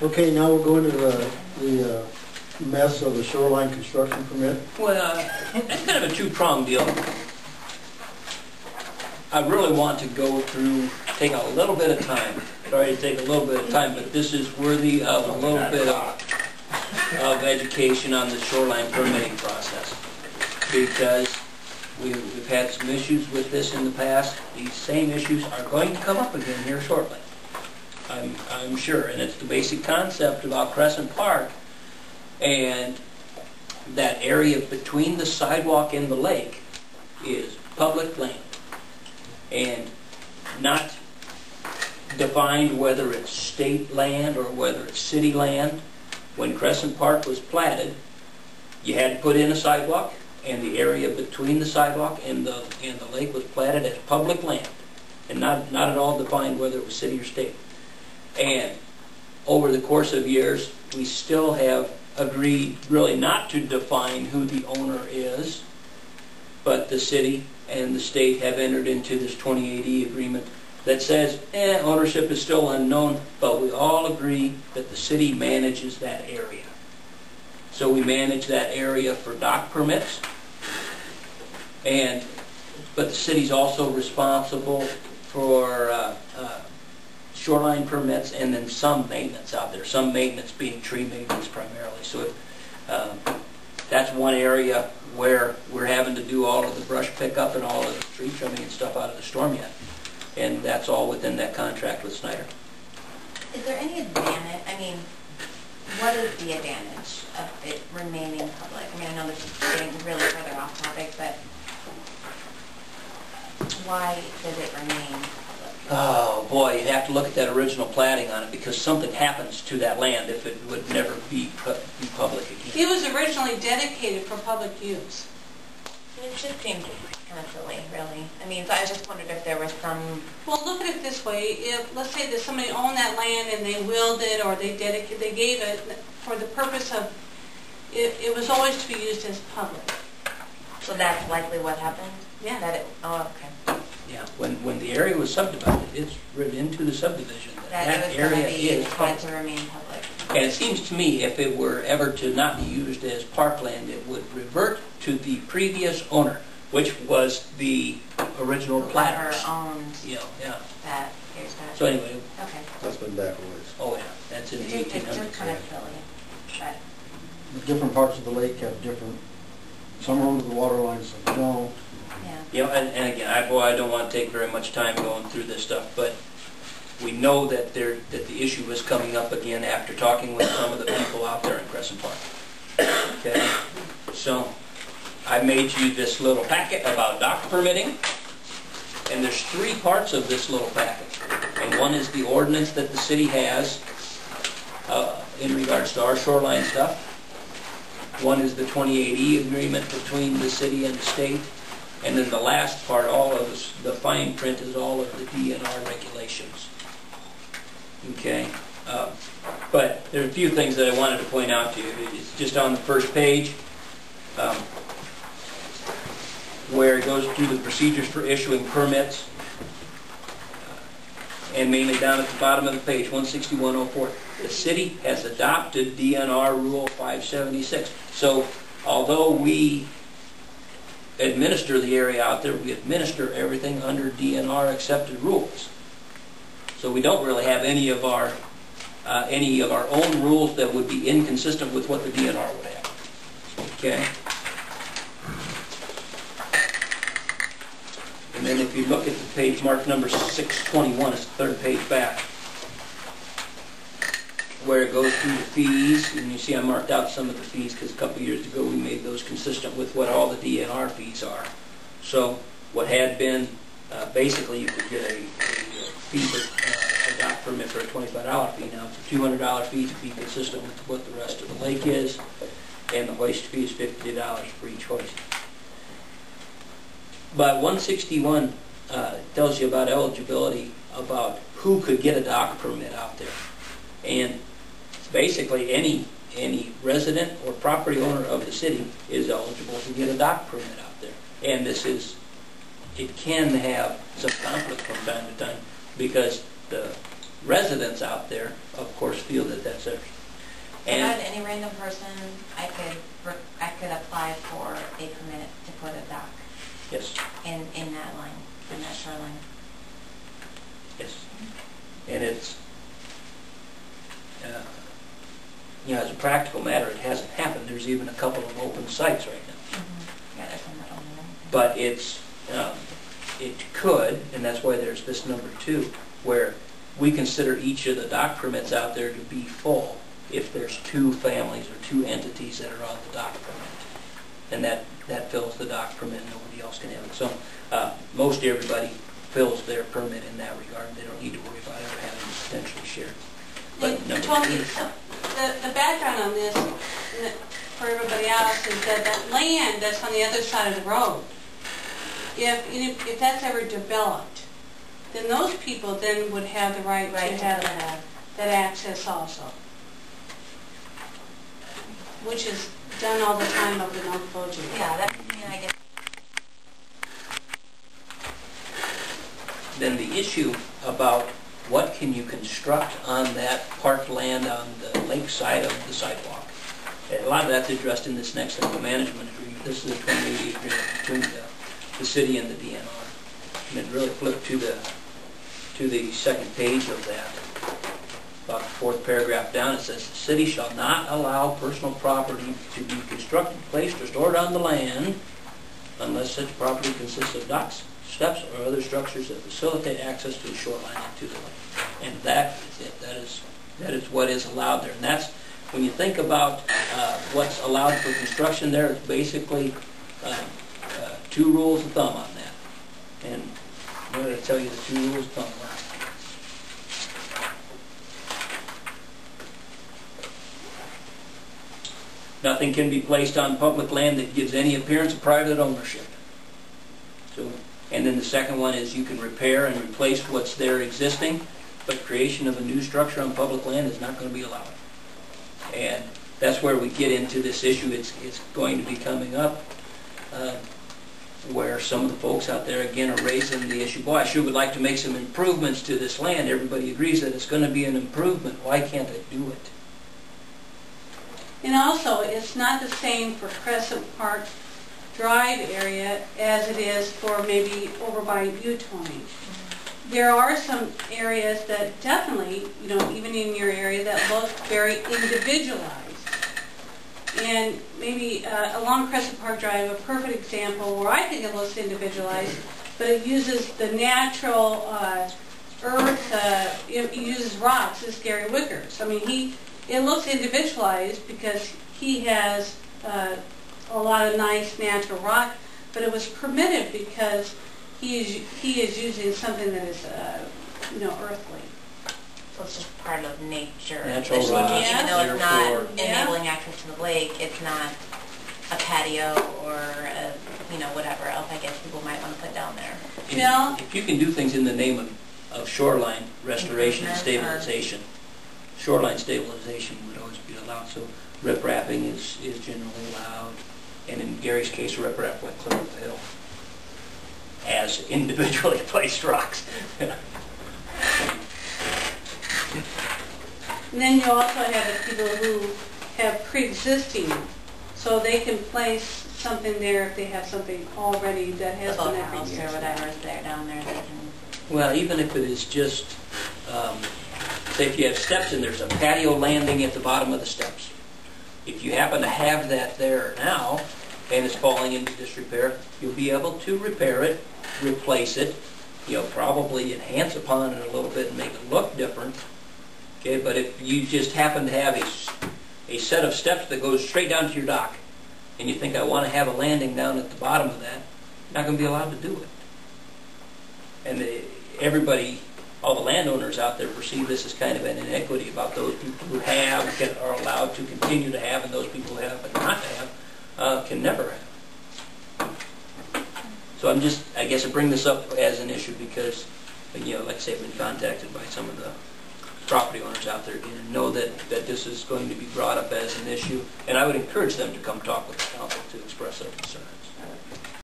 Okay, now we're going to the mess of the shoreline construction permit. Well, it's kind of a two-pronged deal. I really want to go through, take a little bit of time. Sorry to take a little bit of time, but this is worthy of a little bit of education on the shoreline permitting process. Because we've had some issues with this in the past. These same issues are going to come up again here shortly. I'm sure, and it's the basic concept about Crescent Park and that area between the sidewalk and the lake is public land and not defined whether it's state land or whether it's city land. When Crescent Park was platted, you had to put in a sidewalk, and the area between the sidewalk and the lake was platted as public land and not at all defined whether it was city or state. And over the course of years, we still have agreed really not to define who the owner is, but the city and the state have entered into this 2080 agreement that says, ownership is still unknown, but we all agree that the city manages that area. So we manage that area for dock permits, but the city's also responsible for shoreline permits and then some maintenance out there, some maintenance being tree maintenance primarily. So that's one area where we're having to do all of the brush pickup and all of the tree trimming and stuff out of the storm yet. And that's all within that contract with Snyder. Is there any advantage, I mean, what is the advantage of it remaining public? I mean, I know this is getting really further off topic, but why does it remain public? Oh boy, you'd have to look at that original platting on it, because something happens to that land if it would never be public again. It was originally dedicated for public use. It just seemed kind of silly, really. I mean, so I just wondered if there was some... Well, look at it this way. If, let's say that somebody owned that land and they willed it or they gave it for the purpose of, it was always to be used as public. So that's likely what happened? Yeah. That it, oh, okay. Yeah, when the area was subdivided, it's written into the subdivision that area is public. To remain public. And it seems to me if it were ever to not be used as parkland, it would revert to the previous owner, which was the original platters. Whoever owned that. So anyway. Okay. That's been back a ways. Oh yeah, that's in the 1800s. It's just kind of silly. But The different parts of the lake have different, some are under the water line, some don't. Yeah, and again, I don't want to take very much time going through this stuff, but we know that the issue is coming up again after talking with some of the people out there in Crescent Park. Okay, so I made you this little packet about dock permitting, and there's three parts of this little packet. And one is the ordinance that the city has in regards to our shoreline stuff. One is the 2080 agreement between the city and the state. And then the last part, all of the fine print, is all of the DNR regulations. Okay? But there are a few things that I wanted to point out to you. It's just on the first page, where it goes through the procedures for issuing permits, and mainly down at the bottom of the page, 16104. The city has adopted DNR Rule 576. So, although we administer the area out there, we administer everything under DNR accepted rules. So we don't really have any of our own rules that would be inconsistent with what the DNR would have. Okay? And then if you look at the page marked number 621, it's the third page back, where it goes through the fees, and you see I marked out some of the fees because a couple of years ago we made those consistent with what all the DNR fees are. So what had been, basically you could get a fee for a dock permit for a $25 fee. Now it's a $200 fee to be consistent with what the rest of the lake is, and the hoist fee is $50 for each hoist. But 161 tells you about eligibility, about who could get a dock permit out there. And basically any resident or property owner of the city is eligible to get a dock permit out there. And it can have some conflict from time to time, because the residents out there, of course, feel that that's theirs. So not any random person, I could apply for a permit to put a dock Yes. in that line, in that shoreline. Yes. And it's, you know, as a practical matter, it hasn't happened. There's even a couple of open sites right now. Yeah, that's on that one. But it's, it could, and that's why there's this number 2, where we consider each of the dock permits out there to be full if there's 2 families or 2 entities that are on the dock permit. And that fills the dock permit, nobody else can have it. So most everybody fills their permit in that regard. They don't need to worry about ever having it potentially shared. But And Tony, the background on this, for everybody else, is that that land that's on the other side of the road, if that's ever developed, then those people then would have the right to have that access also, which is done all the time up in Oak Bogie. Yeah, that, I mean, I guess. Then the issue about what can you construct on that parked land on the lake side of the sidewalk. A lot of that's addressed in this next level management agreement. This is a 2080 agreement between the city and the DNR. And it really flipped to the second page of that. About the 4th paragraph down, it says, the city shall not allow personal property to be constructed, placed, or stored on the land unless such property consists of docks, steps, or other structures that facilitate access to the shoreline and to the lake. And that is it. That is what is allowed there. And that's, when you think about what's allowed for construction there, it's basically 2 rules of thumb on that. And I'm going to tell you the 2 rules of thumb are. Nothing can be placed on public land that gives any appearance of private ownership. So, and then the second one is you can repair and replace what's there existing, but creation of a new structure on public land is not going to be allowed. And that's where we get into this issue. It's going to be coming up where some of the folks out there, again, are raising the issue, boy, I sure would like to make some improvements to this land. Everybody agrees that it's going to be an improvement. Why can't they do it? And also, it's not the same for Crescent Park Drive area as it is for maybe over by you, Tony. There are some areas that definitely, you know, even in your area, that look very individualized. And maybe along Crescent Park Drive, a perfect example where I think it looks individualized, but it uses the natural earth, it uses rocks, is Gary Wicker's. I mean, it looks individualized because he has a lot of nice natural rock, but it was permitted because he is using something that is, you know, earthly. So it's just part of nature. Natural rock. Even though it's not Yeah. enabling access to the lake, it's not a patio or a, you know, whatever else I guess people might want to put down there. Jill? If you can do things in the name of shoreline restoration and stabilization, shoreline stabilization would always be allowed. So riprapping is generally allowed. And in Gary's case, riprap went clear up the hill as individually placed rocks. And then you also have the people who have pre-existing, so they can place something there if they have something already that has been there for House years. or whatever is there down there, they can. Well, even if it is just, say if you have steps and there's a patio landing at the bottom of the steps. If you happen to have that there now and it's falling into disrepair, you'll be able to repair it, replace it, you know, probably enhance upon it a little bit and make it look different. Okay, but if you just happen to have a set of steps that goes straight down to your dock and you think I want to have a landing down at the bottom of that, you're not going to be allowed to do it. And everybody, all the landowners out there perceive this as kind of an inequity about those people who have, are allowed to continue to have, and those people who have but not have, can never have. So I guess I bring this up as an issue because, you know, like I say, I've been contacted by some of the property owners out there again and know that this is going to be brought up as an issue, and I would encourage them to come talk with the council to express their concerns.